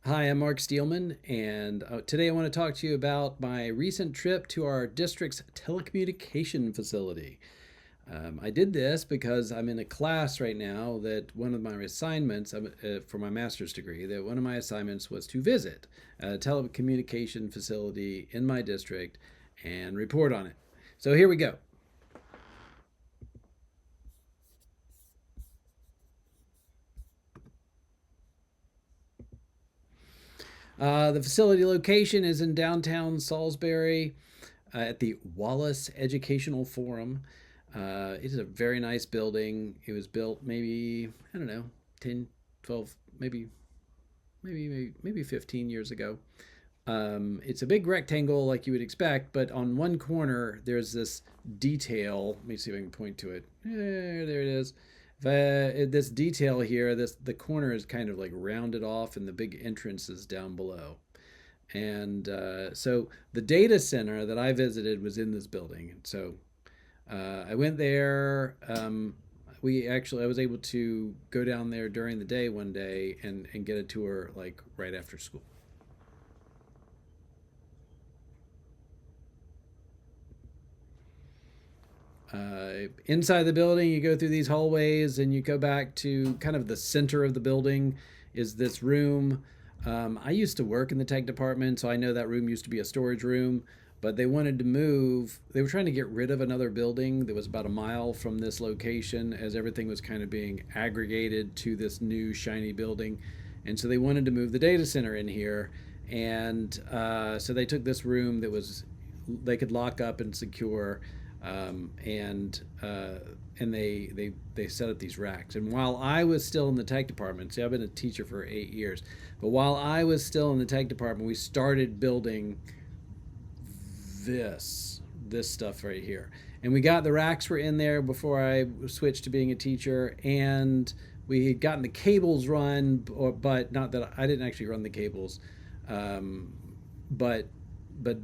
Hi, I'm Mark Steelman, and today I want to talk to you about my recent trip to our district's telecommunication facility. I did this because I'm in a class right now that one of my assignments for my master's degree, that one of my assignments was to visit a telecommunication facility in my district and report on it. So here we go. The facility location is in downtown Salisbury at the Wallace Educational Forum. It is a very nice building. It was built maybe, I don't know, 10, 12, maybe 15 years ago. It's a big rectangle like you would expect, but on one corner there's this detail. Let me see if I can point to it. There it is. This detail here, the corner is kind of like rounded off, and the big entrance is down below. And so the data center that I visited was in this building. So I went there. I was able to go down there during the day one day and get a tour like right after school. Inside the building, you go through these hallways and you go back to kind of the center of the building is this room. I used to work in the tech department, so I know that room used to be a storage room, but they wanted to move. They were trying to get rid of another building that was about a mile from this location as everything was kind of being aggregated to this new shiny building. And so they wanted to move the data center in here. And so they took this room that was they could lock up and secure, um, and uh, and they set up these racks. And while I was still in the tech department, see, I've been a teacher for 8 years, but while I was still in the tech department, we started building this stuff right here. And we got the racks were in there before I switched to being a teacher, and we had gotten the cables run, but not that I didn't actually run the cables, um, but the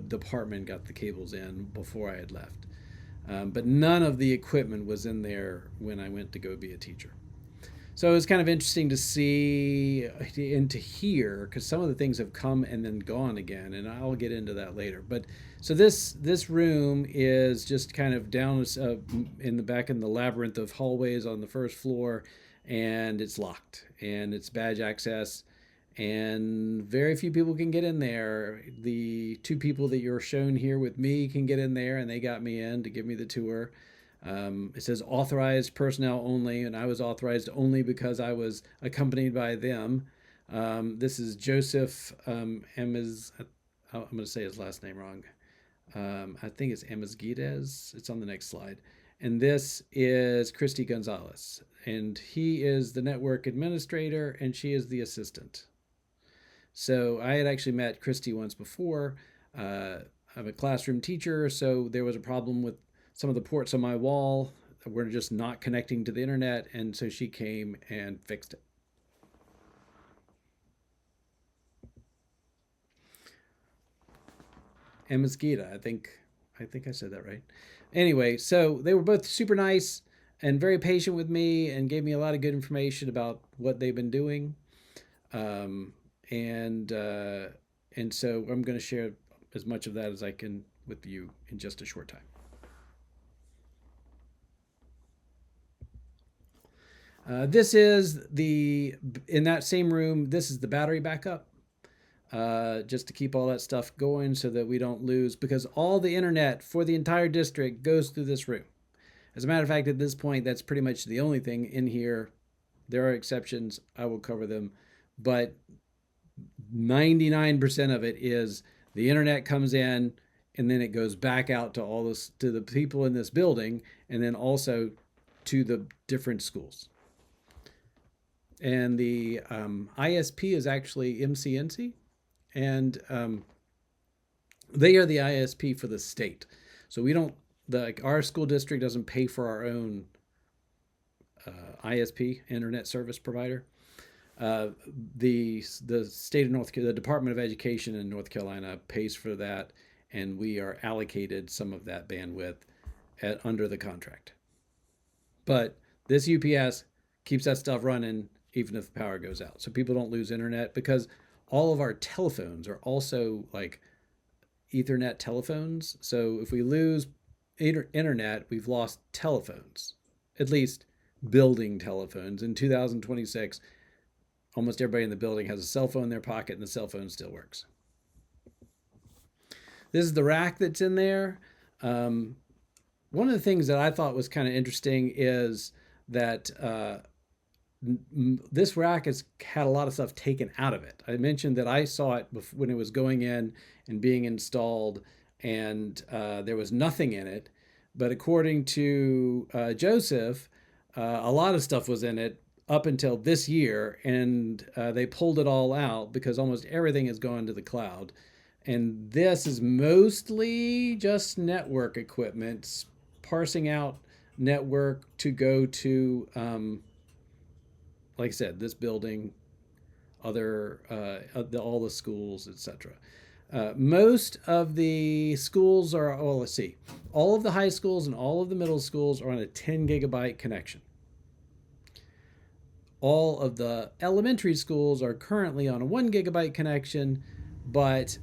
department got the cables in before I had left. But none of the equipment was in there when I went to go be a teacher. So it was kind of interesting to see and to hear because some of the things have come and then gone again, and I'll get into that later. But so this room is just kind of down in the back in the labyrinth of hallways on the first floor, and it's locked and it's badge access, and very few people can get in there. The two people that you're shown here with me can get in there, and they got me in to give me the tour. It says authorized personnel only, and I was authorized only because I was accompanied by them. This is Joseph Emiz. I'm going to say his last name wrong. I think it's Emizguidez. It's on the next slide. And this is Christy Gonzalez, and he is the network administrator, and she is the assistant. So I had actually met Christy once before. I'm a classroom teacher, so there was a problem with some of the ports on my wall were just not connecting to the internet, and so she came and fixed it. And Mosquito, I think I said that right. Anyway, so they were both super nice and very patient with me and gave me a lot of good information about what they've been doing. Um, and uh, and so I'm going to share as much of that as I can with you in just a short time. This is the in that same room. This is the battery backup, just to keep all that stuff going so that we don't lose because all the internet for the entire district goes through this room. As a matter of fact, at this point, that's pretty much the only thing in here. There are exceptions. I will cover them, but 99% of it is the internet comes in and then it goes back out to all this to the people in this building and then also to the different schools. And the ISP is actually MCNC, and they are the ISP for the state. So we don't our school district doesn't pay for our own ISP, internet service provider. Uh, the state of the Department of Education in North Carolina pays for that, and we are allocated some of that bandwidth under the contract. But this UPS keeps that stuff running even if the power goes out, so people don't lose internet because all of our telephones are also like Ethernet telephones. So if we lose internet, we've lost telephones, at least building telephones. In 2026, almost everybody in the building has a cell phone in their pocket, and the cell phone still works. This is the rack that's in there. Um, One of the things that I thought was kind of interesting is that this rack has had a lot of stuff taken out of it. I mentioned that I saw it when it was going in and being installed, and there was nothing in it. But according to Joseph, a lot of stuff was in it up until this year, and they pulled it all out because almost everything has gone to the cloud. And this is mostly just network equipment, parsing out network to go to, like I said, this building, other all the schools, etc. Most of the schools are, well, let's see, all of the high schools and all of the middle schools are on a 10 gigabyte connection. All of the elementary schools are currently on a 1 gigabyte connection, but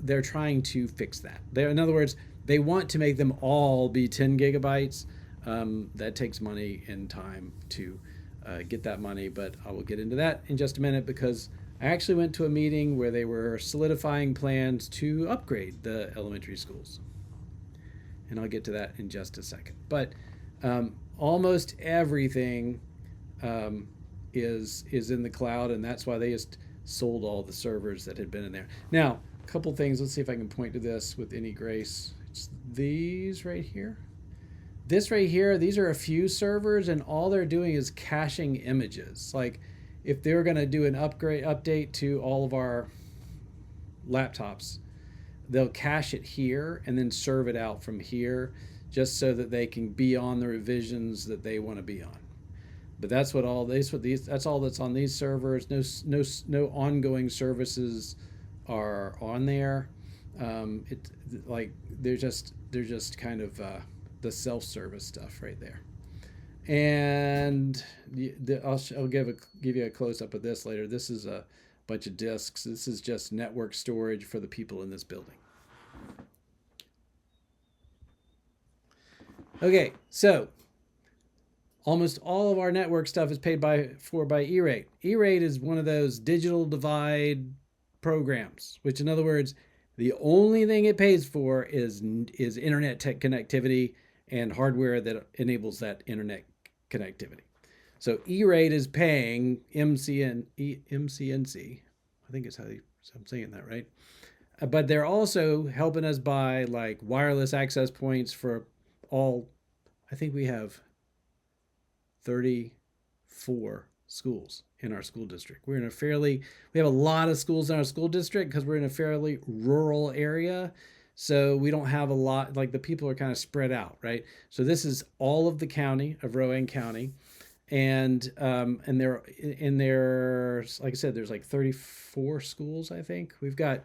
they're trying to fix that. In other words, they want to make them all be 10 gigabytes. That takes money and time to get that money, but I will get into that in just a minute because I actually went to a meeting where they were solidifying plans to upgrade the elementary schools. And I'll get to that in just a second. But almost everything is in the cloud, and that's why they just sold all the servers that had been in there. Now, a couple things. Let's see if I can point to this with any grace. It's these right here. This right here, these are a few servers, and all they're doing is caching images. Like if they were going to do an update to all of our laptops, they'll cache it here and then serve it out from here just so that they can be on the revisions that they want to be on. But that's what all these that's all that's on these servers. No ongoing services are on there. It like they're just kind of the self-service stuff right there. And I'll give you a close-up of this later. This is a bunch of disks. This is just network storage for the people in this building. Okay, so almost all of our network stuff is paid for by E-rate. E-rate is one of those digital divide programs, which in other words, the only thing it pays for is internet tech connectivity and hardware that enables that internet connectivity. So E-rate is paying MCNC. I think it's I'm saying that right. But they're also helping us buy like wireless access points for all. I think we have 34 schools in our school district. We have a lot of schools in our school district because we're in a fairly rural area. So we don't have a lot, like the people are kind of spread out, right? So this is all of the county of Rowan County. And there, like I said, there's like 34 schools, I think. We've got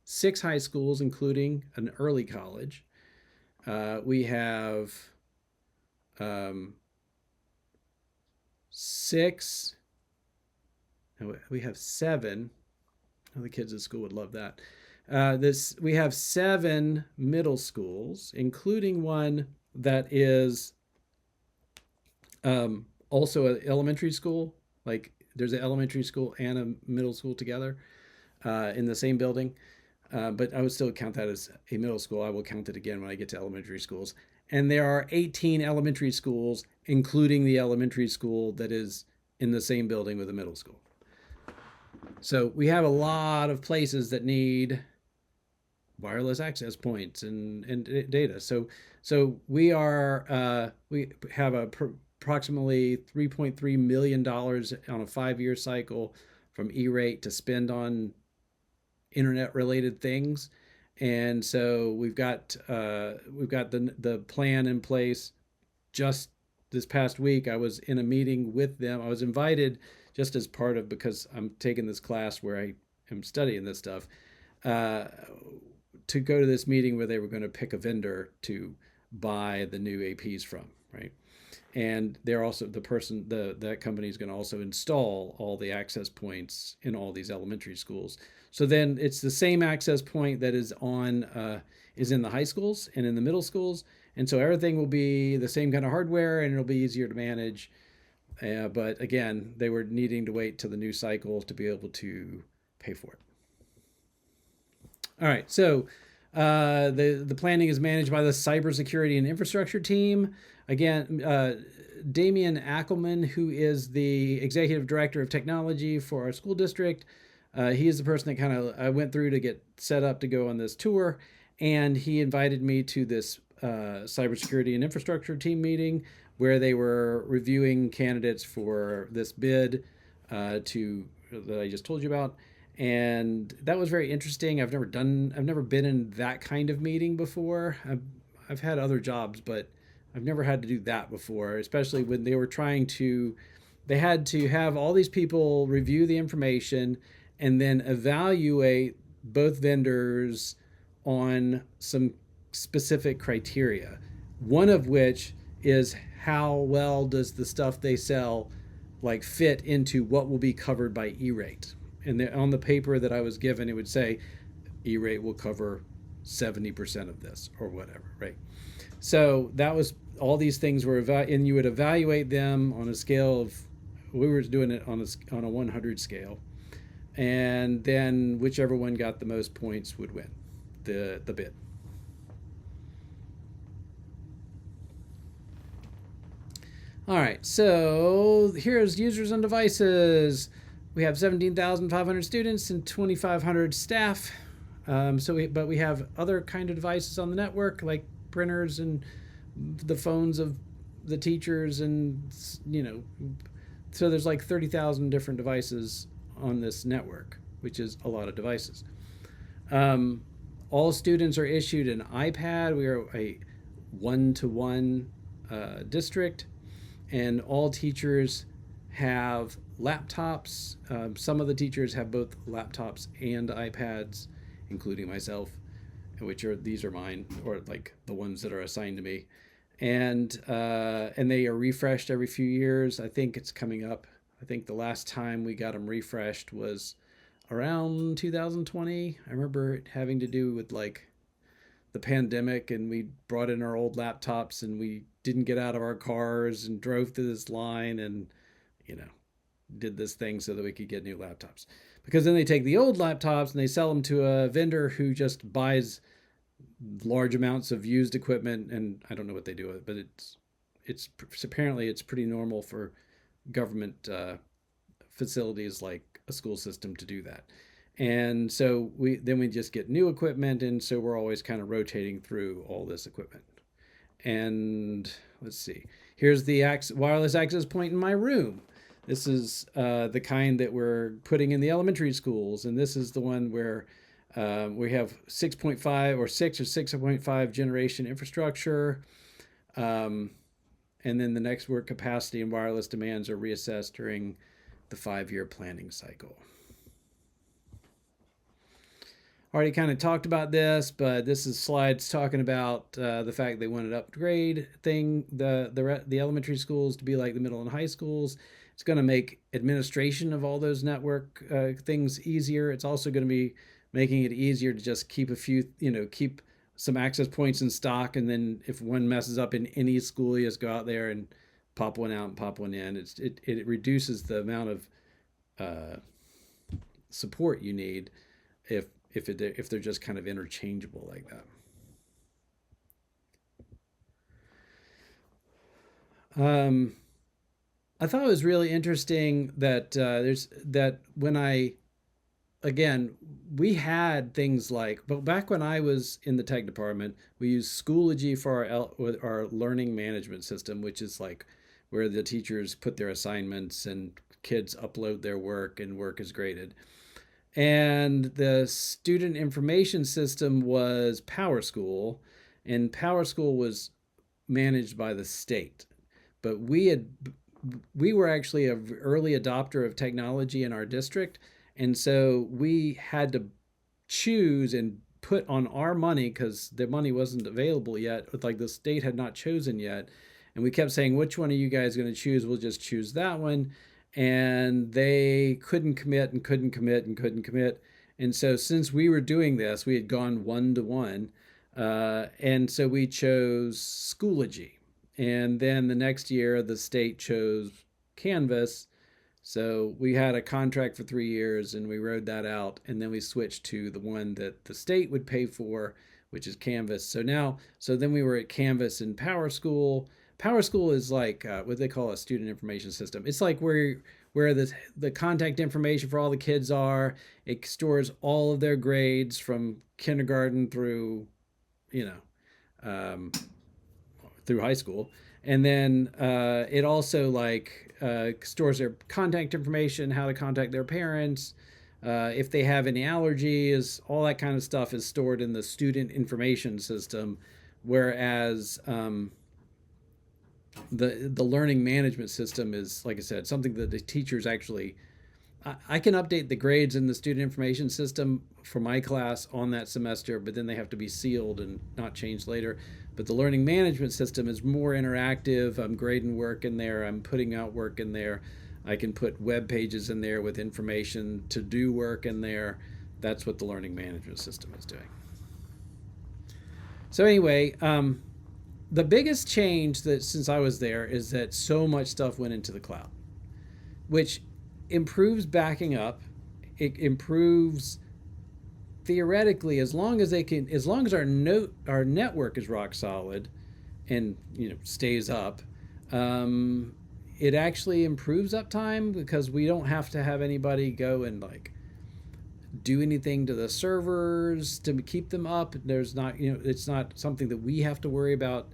6 high schools, including an early college. We have 7. Oh, the kids at school would love that. We have 7 middle schools, including one that is also an elementary school. Like there's an elementary school and a middle school together in the same building. But I would still count that as a middle school. I will count it again when I get to elementary schools. And there are 18 elementary schools, including the elementary school that is in the same building with the middle school. So we have a lot of places that need wireless access points and data. So we have approximately $3.3 million on a 5-year cycle from E-rate to spend on internet related things. And so we've got the plan in place. Just this past week, I was in a meeting with them. I was invited just as part of, because I'm taking this class where I am studying this stuff, to go to this meeting where they were going to pick a vendor to buy the new APs from, right? and they're also that company is going to also install all the access points in all these elementary schools. So then it's the same access point that is in the high schools and in the middle schools, and so everything will be the same kind of hardware and it'll be easier to manage. But again, they were needing to wait till the new cycle to be able to pay for it. All right, so the planning is managed by the cybersecurity and infrastructure team. Again, Damian Ackelman, who is the executive director of technology for our school district, he is the person that kind of I went through to get set up to go on this tour, and he invited me to this cybersecurity and infrastructure team meeting where they were reviewing candidates for this bid to that I just told you about, and that was very interesting. I've never been in that kind of meeting before. I've had other jobs, but I've never had to do that before, especially when they had to have all these people review the information and then evaluate both vendors on some specific criteria. One of which is how well does the stuff they sell like fit into what will be covered by E-rate. And on the paper that I was given, it would say E-rate will cover 70% of this or whatever, right? So that was all these things were, and you would evaluate them on a scale of, we were doing it on a 100 scale, and then whichever one got the most points would win the bid. All right, so here's users and devices. We have 17,500 students and 2,500 staff. But we have other kind of devices on the network, like printers and the phones of the teachers, and so there's like 30,000 different devices on this network, which is a lot of devices. All students are issued an iPad. We are a one-to-one district, and all teachers have laptops. Some of the teachers have both laptops and iPads, including myself, these are mine, or like the ones that are assigned to me, and they are refreshed every few years. I think it's coming up. I think the last time we got them refreshed was around 2020. I remember it having to do with like the pandemic, and we brought in our old laptops and we didn't get out of our cars and drove to this line and you know did this thing so that we could get new laptops, because then they take the old laptops and they sell them to a vendor who just buys large amounts of used equipment, and I don't know what they do with it, but it's apparently it's pretty normal for government facilities like a school system to do that. And so we just get new equipment, and so we're always kind of rotating through all this equipment. And let's see, here's the wireless access point in my room. This is the kind that we're putting in the elementary schools, and this is the one where we have 6.5 or 6 or 6.5 generation infrastructure. And then the next work capacity and wireless demands are reassessed during the 5-year planning cycle. Already kind of talked about this, but this is slides talking about the fact they wanted to upgrade the elementary schools to be like the middle and high schools. It's going to make administration of all those network things easier. It's also going to be making it easier to just keep keep some access points in stock, and then if one messes up in any school, you just go out there and pop one out and pop one in. It reduces the amount of support you need if they're just kind of interchangeable like that. I thought it was really interesting that we had things like, but back when I was in the tech department, we used Schoology for our learning management system, which is like where the teachers put their assignments and kids upload their work and work is graded. And the student information system was PowerSchool, and PowerSchool was managed by the state. But we were actually an early adopter of technology in our district, and so we had to choose and put on our money, because the money wasn't available yet, like the state had not chosen yet, And we kept saying, which one are you guys going to choose? We'll just choose that one. And they couldn't commit and couldn't commit and couldn't commit. And so since we were doing this, we had gone 1-to-1. And so we chose Schoology. And then the next year, the state chose Canvas. So we had a contract for 3 years and we rode that out. And then we switched to the one that the state would pay for, which is Canvas. So then we were at Canvas in Power School. Power School is like what they call a student information system. It's like where the contact information for all the kids are. It stores all of their grades from kindergarten through, you know, through high school. And then it also like stores their contact information, how to contact their parents, if they have any allergies, all that kind of stuff is stored in the student information system. Whereas the learning management system is, like I said, something that the teachers actually. I can update the grades in the student information system for my class on that semester, but then they have to be sealed and not changed later. But the learning management system is more interactive. I'm grading work in there. I'm putting out work in there. I can put web pages in there with information to do work in there. That's what the learning management system is doing. So anyway, the biggest change that since I was there is that so much stuff went into the cloud, which improves backing up. It improves theoretically as long as our network is rock solid and stays up. It actually improves uptime because we don't have to have anybody go and like do anything to the servers to keep them up. There's not, it's not something that we have to worry about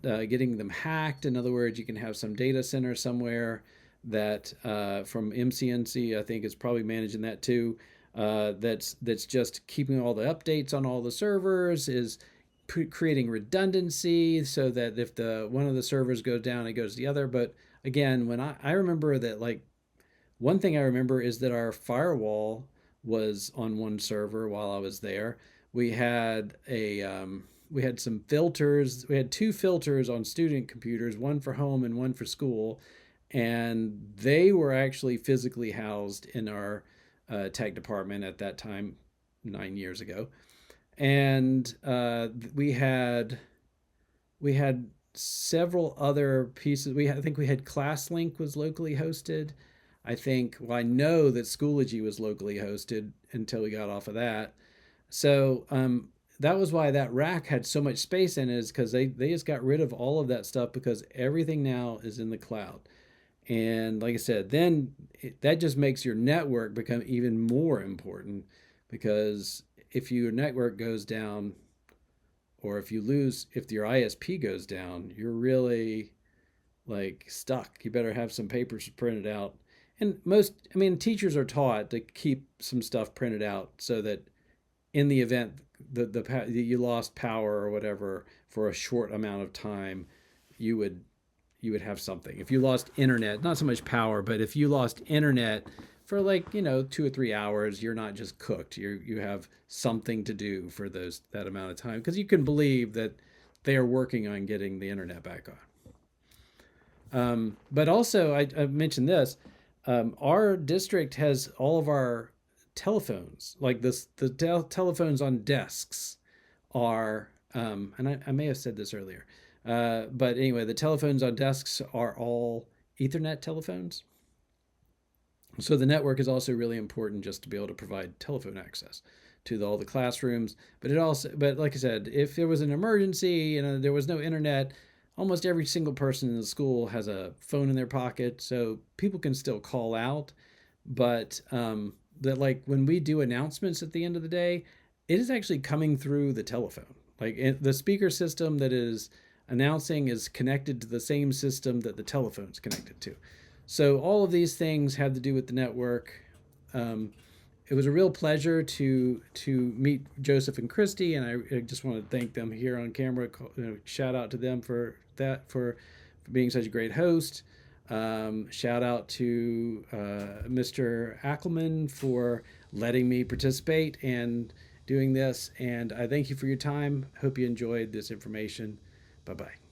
getting them hacked. In other words, you can have some data center somewhere that from MCNC, I think, is probably managing that too. That's just keeping all the updates on all the servers, is creating redundancy so that if one of the servers goes down, it goes to the other. But again, when I remember that, like, one thing I remember is that our firewall was on one server while I was there. We had some filters. We had two filters on student computers, one for home and one for school, and they were actually physically housed in our tech department at that time, 9 years ago. And we had several other pieces. I think we had ClassLink was locally hosted. I know that Schoology was locally hosted until we got off of that. So that was why that rack had so much space in it, is because they just got rid of all of that stuff because everything now is in the cloud. And like I said, then that just makes your network become even more important, because if your network goes down, or if your ISP goes down, you're really like stuck. You better have some papers printed out. And teachers are taught to keep some stuff printed out so that in the event that you lost power or whatever for a short amount of time, you would have something. If you lost internet, not so much power, but if you lost internet for 2 or 3 hours, you're not just cooked. You have something to do for that amount of time, because you can believe that they are working on getting the internet back on. But also, I mentioned this. Our district has all of our telephones, like this. The telephones on desks are, and I may have said this earlier. But anyway, the telephones on desks are all Ethernet telephones. So the network is also really important just to be able to provide telephone access to all the classrooms. But like I said, if there was an emergency and there was no internet, almost every single person in the school has a phone in their pocket, so people can still call out. But when we do announcements at the end of the day, it is actually coming through the telephone. The speaker system that is announcing is connected to the same system that the telephone's connected to. So all of these things have to do with the network. It was a real pleasure to meet Joseph and Christy, and I just want to thank them here on camera. Shout out to them for being such a great host. Shout out to Mr. Ackelman for letting me participate and doing this. And I thank you for your time. Hope you enjoyed this information. Bye-bye.